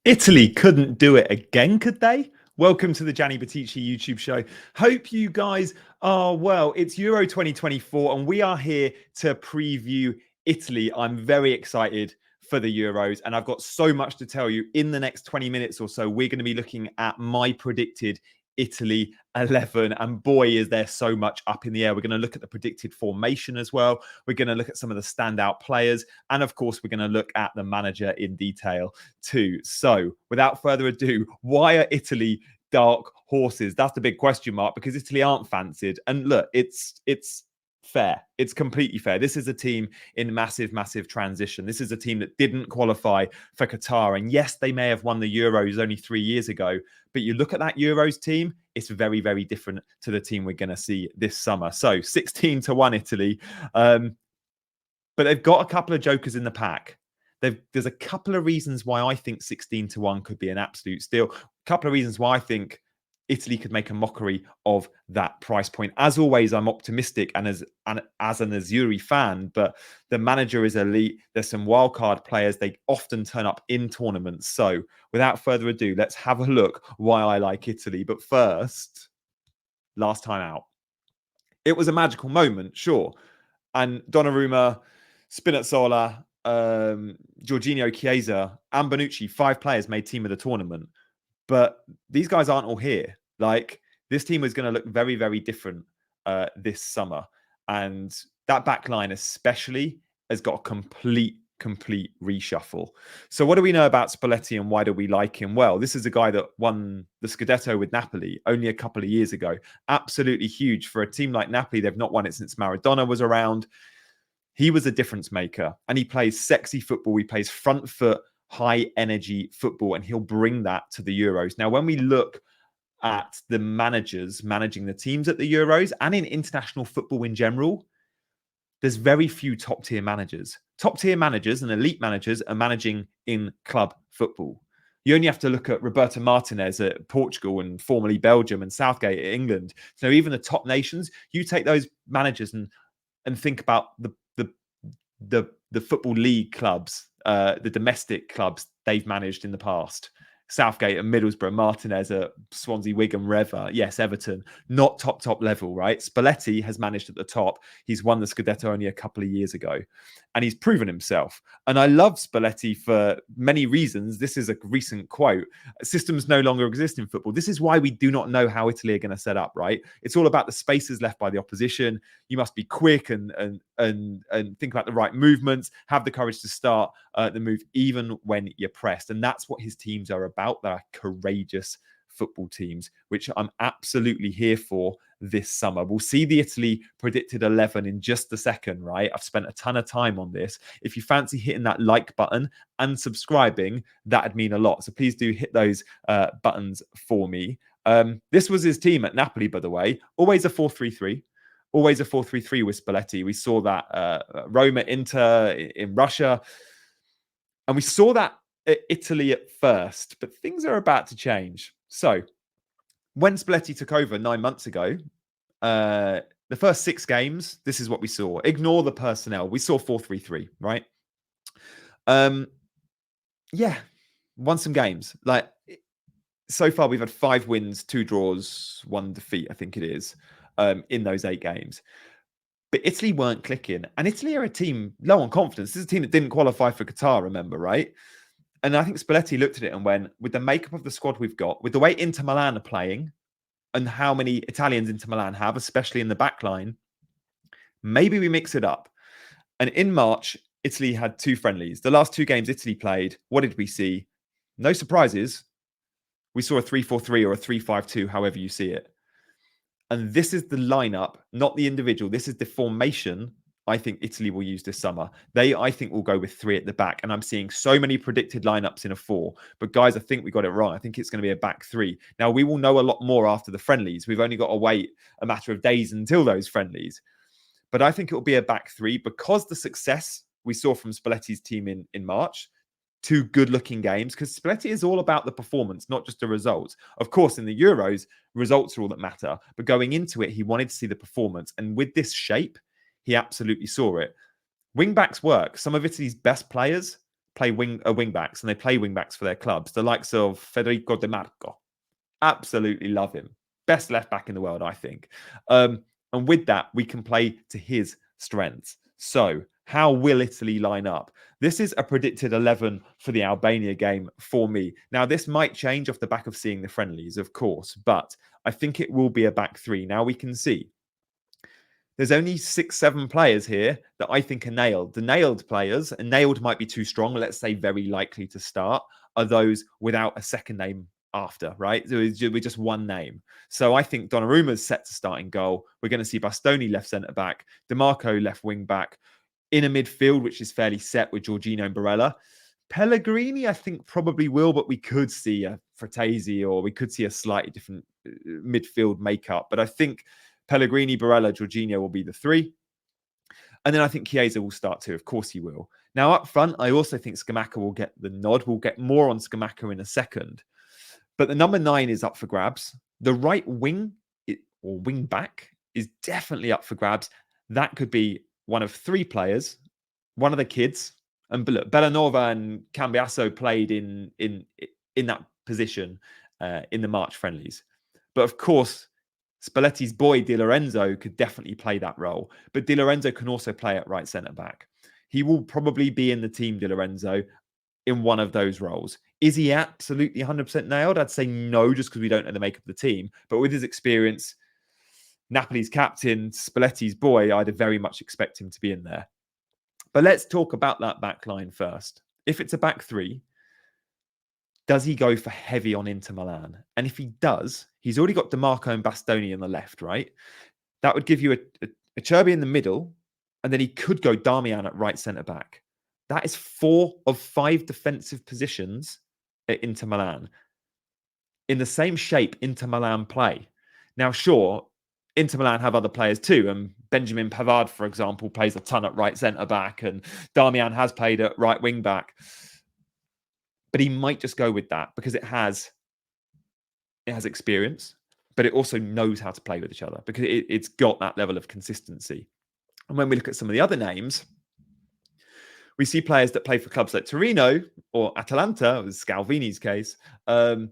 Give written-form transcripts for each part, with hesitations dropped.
Italy couldn't do it again, could they? Welcome to the Gianni Battici YouTube show. Hope you guys are well. It's Euro 2024 and we are here to preview Italy. I'm very excited for the Euros and I've got so much to tell you. In the next 20 minutes or so, we're going to be looking at my predicted Italy 11, and boy is there so much up in the air. We're going to look at the predicted formation as well. We're going to look at some of the standout players, and of course we're going to look at the manager in detail too. So without further ado, why are Italy dark horses? That's the big question mark, because Italy aren't fancied. And look, it's fair. It's completely fair. This is a team in massive transition. This is a team that didn't qualify for Qatar. And yes, they may have won the Euros only 3 years ago, but you look at that Euros team, it's very different to the team we're going to see this summer. So 16-1 Italy. But they've got a couple of jokers in the pack. There's a couple of reasons why I think 16-1 could be an absolute steal. A couple of reasons why I think Italy could make a mockery of that price point. As always, I'm optimistic and as an Azzurri fan, but the manager is elite. There's some wildcard players. They often turn up in tournaments. So without further ado, let's have a look why I like Italy. But first, last time out. It was a magical moment, sure. And Donnarumma, Spinazzola, Jorginho, Chiesa, and Bonucci, 5 players made team of the tournament. But these guys aren't all here. Like, this team is going to look very different this summer. And that back line especially has got a complete reshuffle. So what do we know about Spalletti and why do we like him? Well, this is a guy that won the Scudetto with Napoli only a couple of years ago. Absolutely huge for a team like Napoli. They've not won it since Maradona was around. He was a difference maker and he plays sexy football. He plays front foot, high energy football, and he'll bring that to the Euros. Now, when we look at the managers managing the teams at the Euros and in international football in general, there's very few top tier managers. Top tier managers and elite managers are managing in club football. You only have to look at Roberto Martinez at Portugal and formerly Belgium and Southgate at England. So even the top nations, you take those managers and think about the football league clubs, the domestic clubs they've managed in the past. Southgate at Middlesbrough, Martinez at Swansea, Wigan, Reva. Yes, Everton. Not top level, right? Spalletti has managed at the top. He's won the Scudetto only a couple of years ago. And he's proven himself. And I love Spalletti for many reasons. This is a recent quote. Systems no longer exist in football. This is why we do not know how Italy are going to set up, right? It's all about the spaces left by the opposition. You must be quick and think about the right movements, have the courage to start the move even when you're pressed. And that's what his teams are about. They're courageous football teams, which I'm absolutely here for this summer. We'll see the Italy predicted 11 in just a second, right? I've spent a ton of time on this. If you fancy hitting that like button and subscribing, that'd mean a lot. So please do hit those buttons for me. This was his team at Napoli, by the way. Always a 4-3-3. Always a 4-3-3 with Spalletti. We saw that Roma, Inter in Russia. And we saw that at Italy at first, but things are about to change. So when Spalletti took over 9 months ago, the first 6 games, this is what we saw. Ignore the personnel. We saw 4-3-3, right? Yeah, won some games. Like, so far, we've had 5 wins, 2 draws, 1 defeat, I think it is, in those 8 games. But Italy weren't clicking. And Italy are a team low on confidence. This is a team that didn't qualify for Qatar, remember, right? And I think Spalletti looked at it and went, with the makeup of the squad we've got, with the way Inter Milan are playing, and how many Italians Inter Milan have, especially in the back line, maybe we mix it up. And in March, Italy had 2 friendlies. The last 2 games Italy played, what did we see? No surprises. We saw a 3-4-3 or a 3-5-2, however you see it. And this is the lineup, not the individual. This is the formation I think Italy will use this summer. They, I think, will go with 3 at the back. And I'm seeing so many predicted lineups in a 4. But guys, I think we got it wrong. I think it's going to be a back 3. Now, we will know a lot more after the friendlies. We've only got to wait a matter of days until those friendlies. But I think it will be a back 3 because the success we saw from Spalletti's team in March, 2 good-looking games, because Spalletti is all about the performance, not just the results. Of course, in the Euros, results are all that matter. But going into it, he wanted to see the performance. And with this shape, he absolutely saw it. Wing backs work. Some of Italy's best players play wing backs, and they play wing backs for their clubs. The likes of Federico De Marco, absolutely love him. Best left back in the world, I think. And with that, we can play to his strengths. So, how will Italy line up? This is a predicted 11 for the Albania game for me. Now, this might change off the back of seeing the friendlies, of course, but I think it will be a back three. Now, we can see there's only 6-7 players here that I think are nailed. The nailed players, and nailed might be too strong, let's say very likely to start, are those without a second name after, right? So we're just one name. So I think Donnarumma's set to start in goal. We're going to see Bastoni left centre back, DiMarco left wing back, in a midfield, which is fairly set with Jorginho and Barella. Pellegrini, I think, probably will, but we could see a Fratesi, or we could see a slightly different midfield makeup. But I think Pellegrini, Barella, Jorginho will be the three. And then I think Chiesa will start too. Of course he will. Now, up front, I also think Scamacca will get the nod. We'll get more on Scamacca in a second. But the number 9 is up for grabs. The right wing or wing back is definitely up for grabs. That could be one of 3 players, one of the kids. And look, Bellanova and Cambiasso played in that position in the March friendlies. But of course, Spalletti's boy Di Lorenzo could definitely play that role. But Di Lorenzo can also play at right centre back. He will probably be in the team, Di Lorenzo, in one of those roles. Is he absolutely 100% nailed? I'd say no, just because we don't know the makeup of the team. But with his experience, Napoli's captain, Spalletti's boy, I'd very much expect him to be in there. But let's talk about that back line first. If it's a back three, does he go for heavy on Inter Milan? And if he does, he's already got DiMarco and Bastoni on the left, right? That would give you a Cherby in the middle, and then he could go Darmian at right centre back. That is 4 of 5 defensive positions at Inter Milan. In the same shape Inter Milan play. Now, sure, Inter Milan have other players too. And Benjamin Pavard, for example, plays a ton at right centre back, and Darmian has played at right wing back. But he might just go with that because it has experience, but it also knows how to play with each other because it's got that level of consistency. And when we look at some of the other names, we see players that play for clubs like Torino or Atalanta, was Scalvini's case, and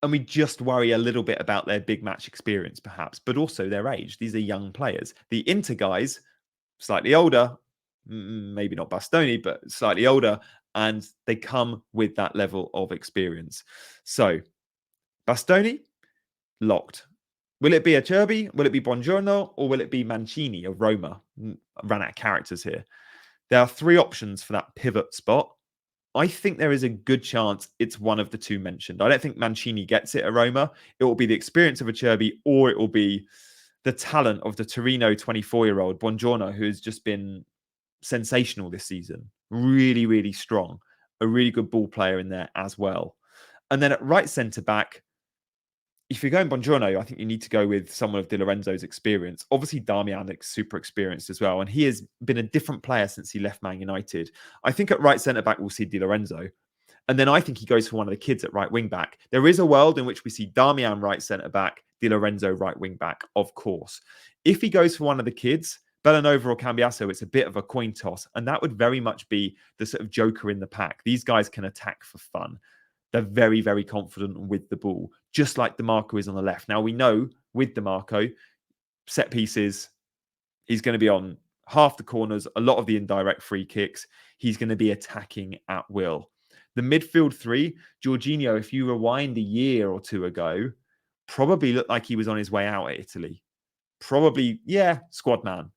we just worry a little bit about their big match experience, perhaps, but also their age. These are young players. The Inter guys, slightly older, maybe not Bastoni, but slightly older, and they come with that level of experience. So, Bastoni, locked. Will it be a Cherby? Will it be Buongiorno? Or will it be Mancini of Roma? Ran out of characters here. There are 3 options for that pivot spot. I think there is a good chance it's one of the 2 mentioned. I don't think Mancini gets it at Roma. It will be the experience of a Cherby, or it will be the talent of the Torino 24-year-old Buongiorno, who has just been sensational this season. Really, really strong. A really good ball player in there as well. And then at right centre-back, if you're going Buongiorno, I think you need to go with someone of Di Lorenzo's experience. Obviously, Darmian is super experienced as well, and he has been a different player since he left Man United. I think at right centre-back, we'll see Di Lorenzo. And then I think he goes for one of the kids at right wing-back. There is a world in which we see Darmian right centre-back, Di Lorenzo right wing-back, of course. If he goes for one of the kids, Bellanova or Cambiasso, it's a bit of a coin toss, and that would very much be the sort of joker in the pack. These guys can attack for fun. They're very, very confident with the ball, just like DiMarco is on the left. Now, we know with DiMarco, set pieces, he's going to be on half the corners, a lot of the indirect free kicks. He's going to be attacking at will. The midfield 3, Jorginho, if you rewind a year or 2 ago, probably looked like he was on his way out at Italy. Probably, squad man.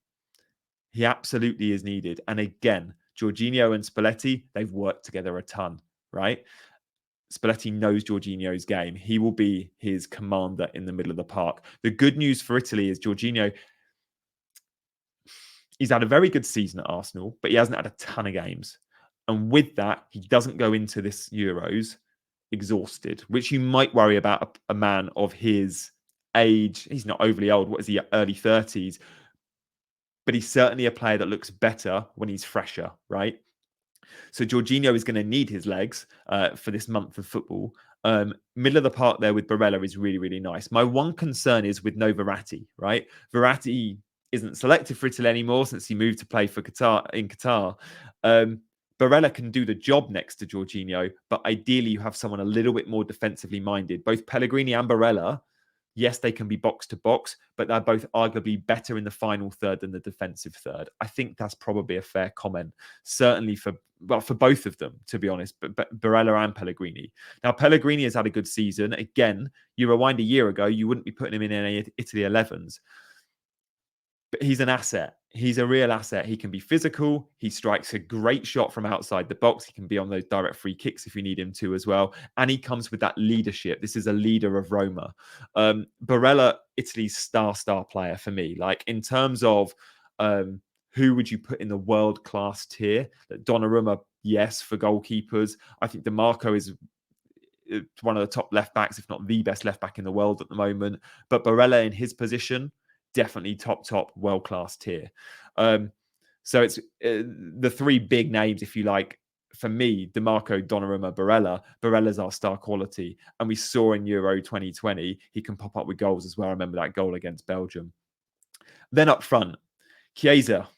He absolutely is needed. And again, Jorginho and Spalletti, they've worked together a ton, right? Spalletti knows Jorginho's game. He will be his commander in the middle of the park. The good news for Italy is Jorginho, he's had a very good season at Arsenal, but he hasn't had a ton of games. And with that, he doesn't go into this Euros exhausted, which you might worry about a man of his age. He's not overly old. What is he, early 30s? But he's certainly a player that looks better when he's fresher, right? So Jorginho is going to need his legs for this month of football. Middle of the park there with Barella is really, really nice. My one concern is with no Verratti, right? Verratti isn't selected for Italy anymore since he moved to play for Qatar. Barella can do the job next to Jorginho, but ideally you have someone a little bit more defensively minded. Both Pellegrini and Barella, yes, they can be box to box, but they're both arguably better in the final third than the defensive third. I think that's probably a fair comment, certainly for both of them, to be honest, but Barella and Pellegrini. Now, Pellegrini has had a good season. Again, you rewind a year ago, you wouldn't be putting him in any Italy 11s. But he's an asset. He's a real asset. He can be physical. He strikes a great shot from outside the box. He can be on those direct free kicks if you need him to as well. And he comes with that leadership. This is a leader of Roma. Barella, Italy's star player for me. Like in terms of who would you put in the world-class tier? Donnarumma, yes, for goalkeepers. I think DiMarco is one of the top left backs, if not the best left back in the world at the moment. But Barella in his position, definitely top world-class tier. So it's the three big names, if you like, for me, DiMarco, Donnarumma, Barella. Barella's our star quality. And we saw in Euro 2020, he can pop up with goals as well. I remember that goal against Belgium. Then up front, Chiesa.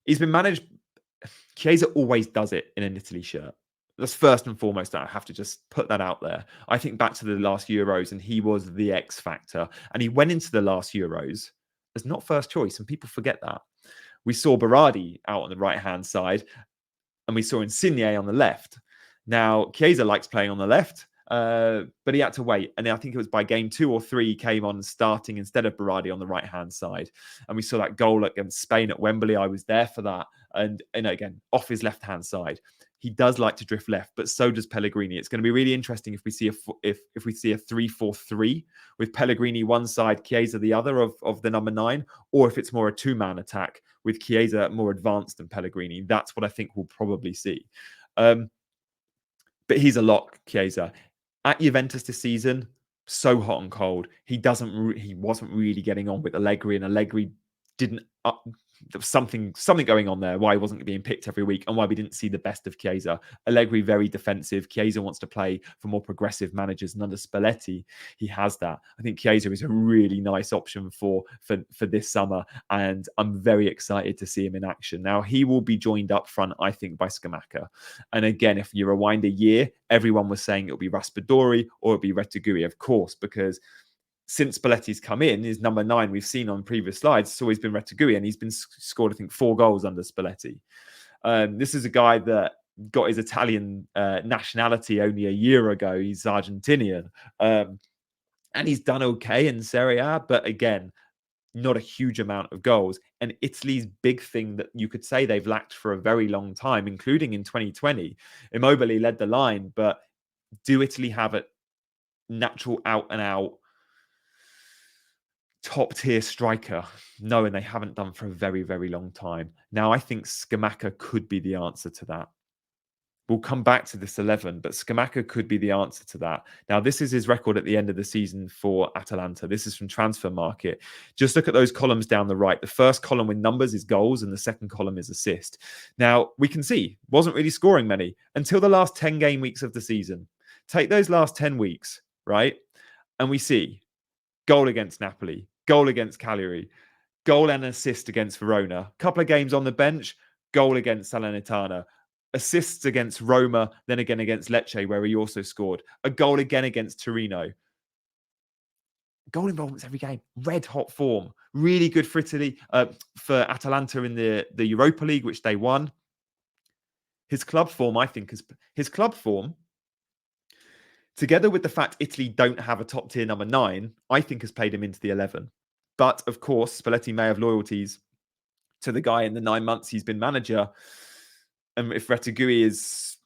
He's been managed. Chiesa always does it in an Italy shirt. That's first and foremost. I have to just put that out there. I think back to the last Euros and he was the X factor. And he went into the last Euros as not first choice. And people forget that. We saw Berardi out on the right-hand side and we saw Insigne on the left. Now, Chiesa likes playing on the left, but he had to wait. And I think it was by game 2 or 3, he came on starting instead of Berardi on the right-hand side. And we saw that goal against Spain at Wembley. I was there for that. And again, off his left-hand side. He does like to drift left, but so does Pellegrini. It's going to be really interesting if we see if we see a 3-4-3 with Pellegrini one side, Chiesa the other of the number 9, or if it's more a two-man attack with Chiesa more advanced than Pellegrini. That's what I think we'll probably see. But he's a lock, Chiesa. At Juventus this season, so hot and cold. He wasn't really getting on with Allegri, and Allegri didn't. There was something going on there. Why he wasn't being picked every week, and why we didn't see the best of Chiesa. Allegri very defensive. Chiesa wants to play for more progressive managers, and under Spalletti, he has that. I think Chiesa is a really nice option for this summer, and I'm very excited to see him in action. Now he will be joined up front, I think, by Scamacca. And again, if you rewind a year, everyone was saying it'll be Raspadori or it'll be Retegui, of course, because since Spalletti's come in, his number 9 we've seen on previous slides, it's always been Retegui, and he's been scored, I think, 4 goals under Spalletti. This is a guy that got his Italian nationality only a year ago. He's Argentinian. And he's done okay in Serie A, but again, not a huge amount of goals. And Italy's big thing that you could say they've lacked for a very long time, including in 2020, Immobile led the line, but do Italy have a natural out-and-out top-tier striker? No, and they haven't done for a very, very long time. Now, I think Scamacca could be the answer to that. We'll come back to this 11, but Scamacca could be the answer to that. Now, this is his record at the end of the season for Atalanta. This is from Transfer Market. Just look at those columns down the right. The first column with numbers is goals, and the second column is assist. Now, we can see, wasn't really scoring many until the last 10 game weeks of the season. Take those last 10 weeks, right? And we see goal against Napoli, goal against Cagliari, goal and assist against Verona. Couple of games on the bench, goal against Salernitana. Assists against Roma, then again against Lecce, where he also scored. A goal again against Torino. Goal involvements every game. Red hot form. Really good for Italy, for Atalanta in the Europa League, which they won. His club form, I think, together with the fact Italy don't have a top-tier number 9, I think has played him into the 11. But, of course, Spalletti may have loyalties to the guy in the 9 months he's been manager. And if Retegui is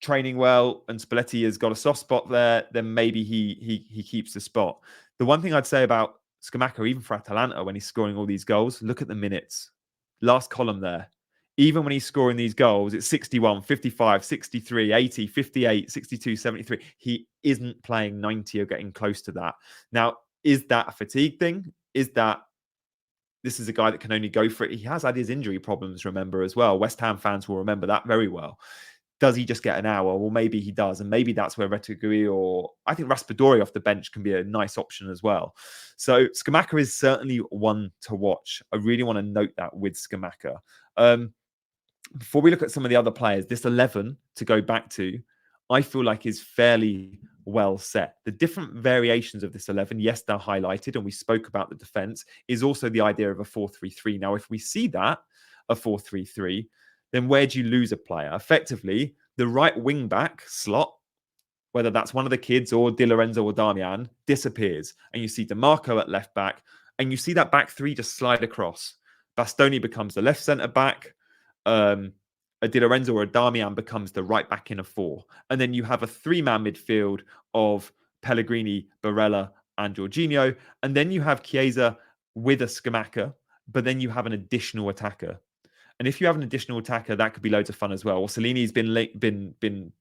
training well and Spalletti has got a soft spot there, then maybe he keeps the spot. The one thing I'd say about Scamacca, even for Atalanta, when he's scoring all these goals, look at the minutes. Last column there. Even when he's scoring these goals, it's 61, 55, 63, 80, 58, 62, 73. He isn't playing 90 or getting close to that. Now, is that a fatigue thing? Is that this is a guy that can only go for it? He has had his injury problems, remember, as well. West Ham fans will remember that very well. Does he just get an hour? Well, maybe he does. And maybe that's where Retegui or I think Raspadori off the bench can be a nice option as well. So Scamacca is certainly one to watch. I really want to note that with Scamacca. before we look at some of the other players, this 11 to go back to, I feel like is fairly well set. The different variations of this 11, yes, they're highlighted, and we spoke about the defense, is also the idea of a 4-3-3. Now, if we see that, a 4-3-3, then where do you lose a player? Effectively, the right wing back slot, whether that's one of the kids or Di Lorenzo or Damian, disappears. And you see DeMarco at left back, and you see that back three just slide across. Bastoni becomes the left centre back. A Di Lorenzo or a Damian becomes the right back in a four. And then you have a three-man midfield of Pellegrini, Barella, and Jorginho. And then you have Chiesa with a Scamacca, but then you have an additional attacker. And if you have an additional attacker, that could be loads of fun as well. Orsolini's been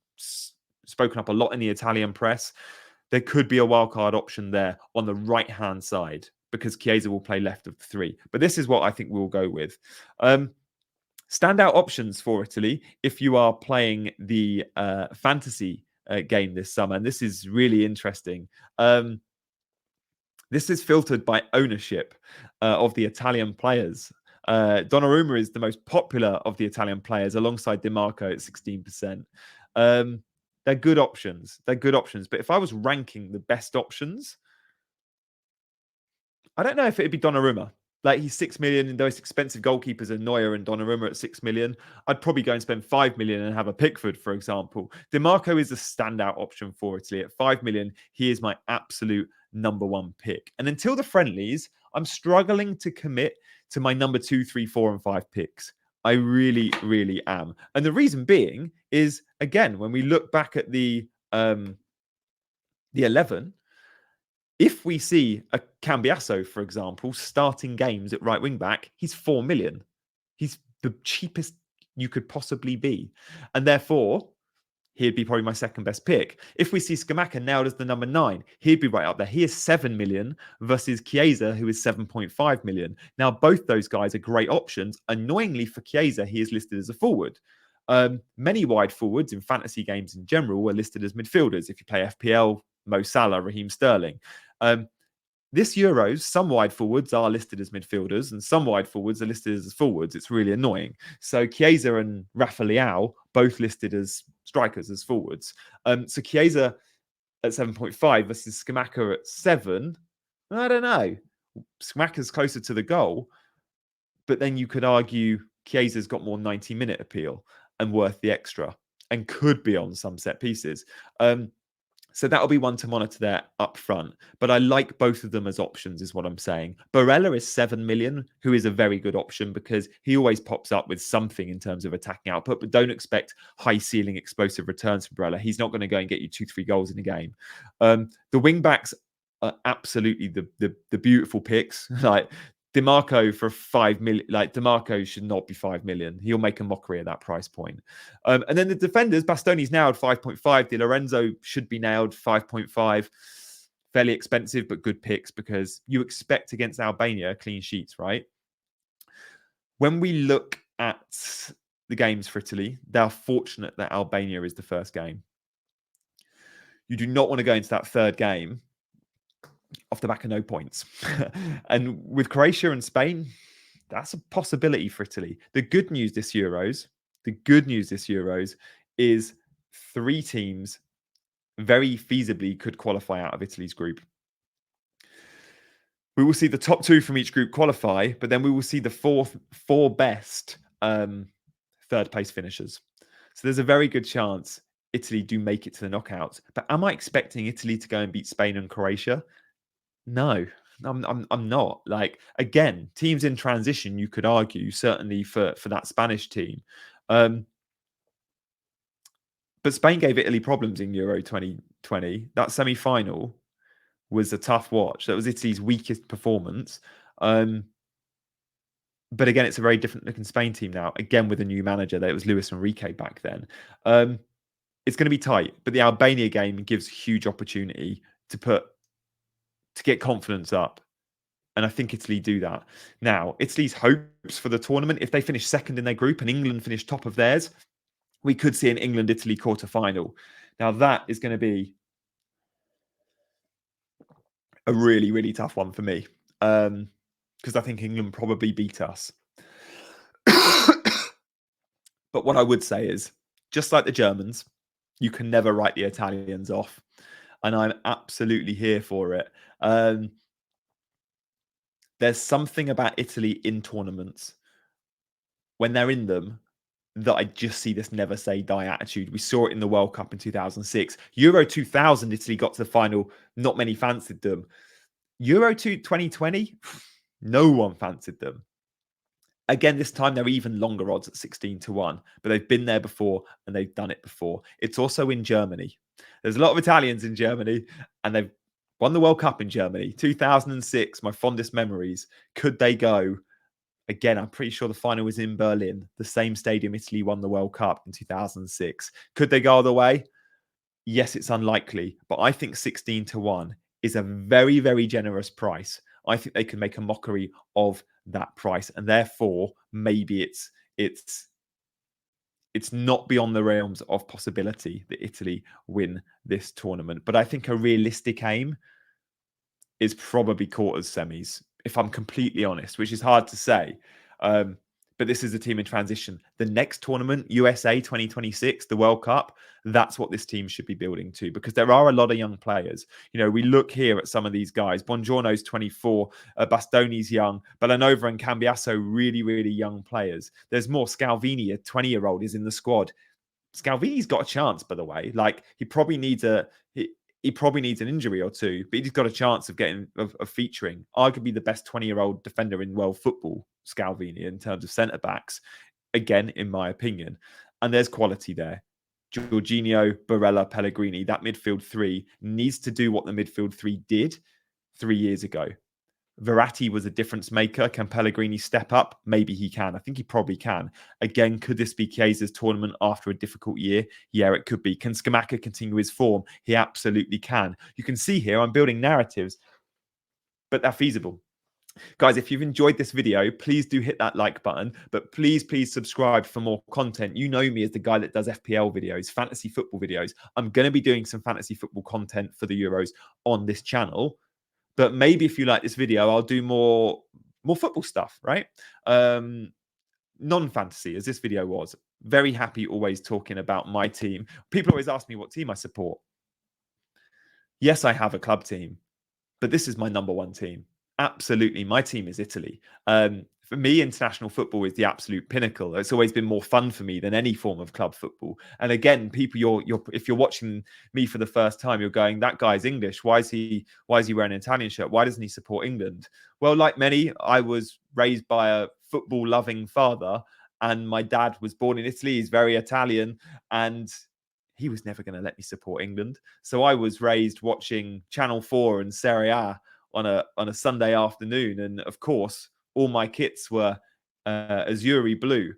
spoken up a lot in the Italian press. There could be a wildcard option there on the right-hand side because Chiesa will play left of the three. But this is what I think we'll go with. Standout options for Italy if you are playing the fantasy game this summer. And this is really interesting. This is filtered by ownership of the Italian players. Donnarumma is the most popular of the Italian players alongside DiMarco at 16%. They're good options. They're good options. But if I was ranking the best options, I don't know if it'd be Donnarumma. Like he's 6 million, and those expensive goalkeepers are Neuer and Donnarumma at 6 million. I'd probably go and spend 5 million and have a Pickford, for example. DiMarco is a standout option for Italy at 5 million. He is my absolute number one pick. And until the friendlies, I'm struggling to commit to my number 2, 3, 4, and 5 picks. I really, really am. And the reason being is, again, when we look back at the 11, if we see a Cambiasso, for example, starting games at right wing back, he's 4 million. He's the cheapest you could possibly be. And therefore, he'd be probably my second best pick. If we see Scamacca nailed as the number 9, he'd be right up there. He is 7 million versus Chiesa, who is 7.5 million. Now, both those guys are great options. Annoyingly for Chiesa, he is listed as a forward. Many wide forwards in fantasy games in general are listed as midfielders. If you play FPL, Mo Salah, Raheem Sterling. This Euros, some wide forwards are listed as midfielders and some wide forwards are listed as forwards. It's really annoying. So Chiesa and Rafa Leao both listed as strikers, as forwards. So Chiesa at 7.5 versus Scamacca at 7. I don't know. Scamacca's closer to the goal, but then you could argue Chiesa's got more 90-minute appeal and worth the extra and could be on some set pieces. So that'll be one to monitor there up front. But I like both of them as options, is what I'm saying. Barella is 7 million, who is a very good option because he always pops up with something in terms of attacking output, but don't expect high ceiling explosive returns from Barella. He's not going to go and get you 2-3 goals in a game. The wing backs are absolutely the beautiful picks. Like DiMarco for 5 million, like DiMarco should not be 5 million. He'll make a mockery of that price point. And then the defenders, Bastoni's nailed 5.5. Di Lorenzo should be nailed 5.5. Fairly expensive, but good picks because you expect against Albania clean sheets, right? When we look at the games for Italy, they're fortunate that Albania is the first game. You do not want to go into that third game off the back of no points. And with Croatia and Spain, that's a possibility for Italy. The good news this Euros is 3 teams very feasibly could qualify out of Italy's group. We will see the top 2 from each group qualify, but then we will see the 4 best third place finishers. So there's a very good chance Italy do make it to the knockouts. But am I expecting Italy to go and beat Spain and Croatia? No, I'm not. Like, again, teams in transition, you could argue, certainly for that Spanish team. But Spain gave Italy problems in Euro 2020. That semi-final was a tough watch. That was Italy's weakest performance. But again, it's a very different looking Spain team now. Again, with a new manager. That was Luis Enrique back then. It's going to be tight. But the Albania game gives huge opportunity to get confidence up. And I think Italy do that. Now, Italy's hopes for the tournament, if they finish second in their group and England finish top of theirs, we could see an England-Italy quarter-final. Now, that is going to be a really, really tough one for me because I think England probably beat us. But what I would say is, just like the Germans, you can never write the Italians off. And I'm absolutely here for it. Um, there's something about Italy in tournaments when they're in them that I just see this never say die attitude. We saw it in the World Cup in 2006. Euro 2000, Italy got to the final. Not many fancied them. Euro 2020, no one fancied them. Again, this time they're even longer odds at 16-1, but they've been there before and they've done it before. It's also in Germany. There's a lot of Italians in Germany and they've won the World Cup in Germany. 2006, my fondest memories. Could they go? Again, I'm pretty sure the final was in Berlin, the same stadium Italy won the World Cup in 2006. Could they go all the way? Yes, it's unlikely, but I think 16-1 is a very, very generous price. I think they can make a mockery of that price, and therefore maybe it's not beyond the realms of possibility that Italy win this tournament. But I think a realistic aim is probably quarters, semis, if I'm completely honest, which is hard to say. But this is a team in transition. The next tournament, USA 2026, the World Cup, that's what this team should be building to, because there are a lot of young players. You know, we look here at some of these guys. Buongiorno's 24, Bastoni's young, Bellanova and Cambiasso, really, really young players. There's more. Scalvini, a 20-year-old, is in the squad. Scalvini's got a chance, by the way. Like, he probably needs an injury or two, but he's got a chance of featuring arguably the best 20-year-old defender in world football, Scalvini, in terms of centre backs. Again, in my opinion, and there's quality there. Jorginho, Barella, Pellegrini, that midfield three needs to do what the midfield three did 3 years ago. Verratti was a difference maker. Can Pellegrini step up? Maybe he can. I think he probably can. Again, could this be Chiesa's tournament after a difficult year? Yeah, it could be. Can Scamacca continue his form? He absolutely can. You can see here I'm building narratives, but they're feasible. Guys, if you've enjoyed this video, please do hit that like button, but please subscribe for more content. You know me as the guy that does FPL videos, fantasy football videos. I'm going to be doing some fantasy football content for the Euros on this channel. But maybe if you like this video, I'll do more football stuff, right? Non-fantasy, as this video was. Very happy always talking about my team. People always ask me what team I support. Yes, I have a club team, but this is my number one team. Absolutely, my team is Italy. For me, international football is the absolute pinnacle. It's always been more fun for me than any form of club football. And again, people, if you're watching me for the first time, you're going, "That guy's English. Why is he wearing an Italian shirt? Why doesn't he support England?" Well, like many, I was raised by a football-loving father, and my dad was born in Italy. He's very Italian, and he was never going to let me support England. So I was raised watching Channel 4 and Serie A on a Sunday afternoon, and of course all my kits were Azzurri blue.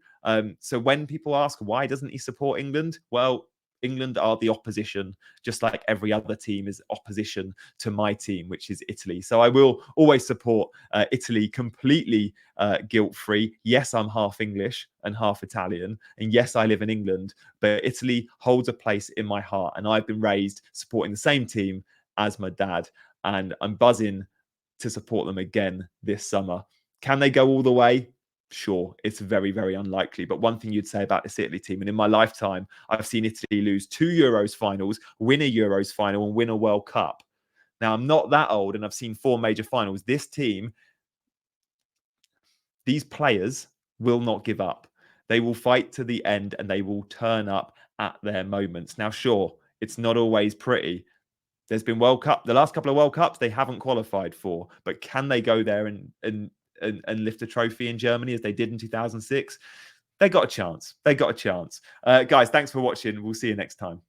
So when people ask why doesn't he support England, well, England are the opposition, just like every other team is opposition to my team, which is Italy. So I will always support Italy completely guilt-free. Yes, I'm half English and half Italian, and yes, I live in England, but Italy holds a place in my heart, and I've been raised supporting the same team as my dad, and I'm buzzing to support them again this summer. Can they go all the way? Sure, it's very, very unlikely. But one thing you'd say about this Italy team, and in my lifetime, I've seen Italy lose 2 Euros finals, win a Euros final, and win a World Cup. Now, I'm not that old, and I've seen 4 major finals. This team, these players will not give up. They will fight to the end, and they will turn up at their moments. Now, sure, it's not always pretty. There's been the last couple of World Cups they haven't qualified for, but can they go there and lift a trophy in Germany as they did in 2006? They got a chance. Guys, thanks for watching. We'll see you next time.